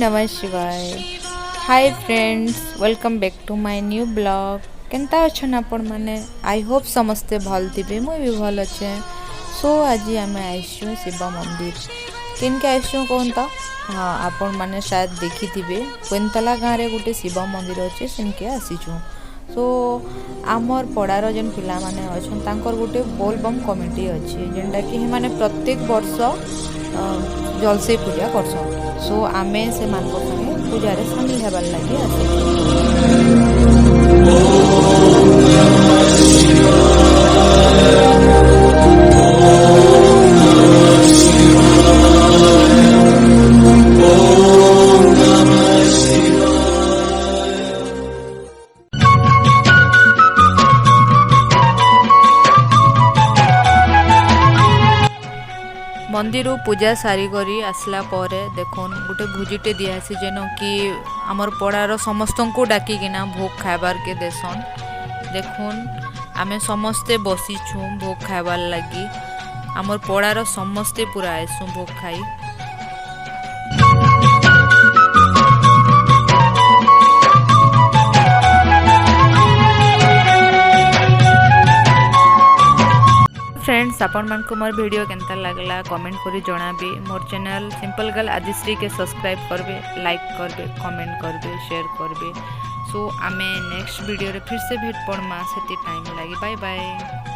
नमः शिवाय। Hi friends, welcome back to my new blog. केनता अच्छन आपण माने? आई होप समस्ते भल थे, मुई भी भल अच्छे। सो आज आम आसु शिव मंदिर। किनके आसु कहता? हाँ, आपण माने शायद देखी थे कोइनतला गाँव में गोटे शिव मंदिर अच्छे, सेनके आसीचु। सो आमर पड़ार जेन पिला माने अछन तांकर गोटे बोलबम कमिटी अच्छे, जेनटा कि माने प्रत्येक वर्ष जलसे पूजा करसन। सो आमे से मानक संगे पूजारे सामिल हेबार लगी आसे। मंदिर पूजा सारी करी आसला परे देखुन गोटे भोजीटे दियासी जेन कि आमर पड़ार समस्त को डाकिना भोग खाइबार के देसन। देखुन आमे समस्ते बसीछू भोग खाइबार लगी। आमर पड़ार समस्ते पूरा आसू भोग खाई। फ्रेंड्स, आपण मान को मोर वीडियो केनता लागला कमेंट करी जणाबे। मोर चैनल सिंपल गर्ल आदिश्री के सब्सक्राइब करबे, लाइक करबे, कमेंट करबे, शेयर करबे। सो आमे नेक्स्ट वीडियो रे फिर से भेट पड़मा। सेति टाइम लागी बाय बाय।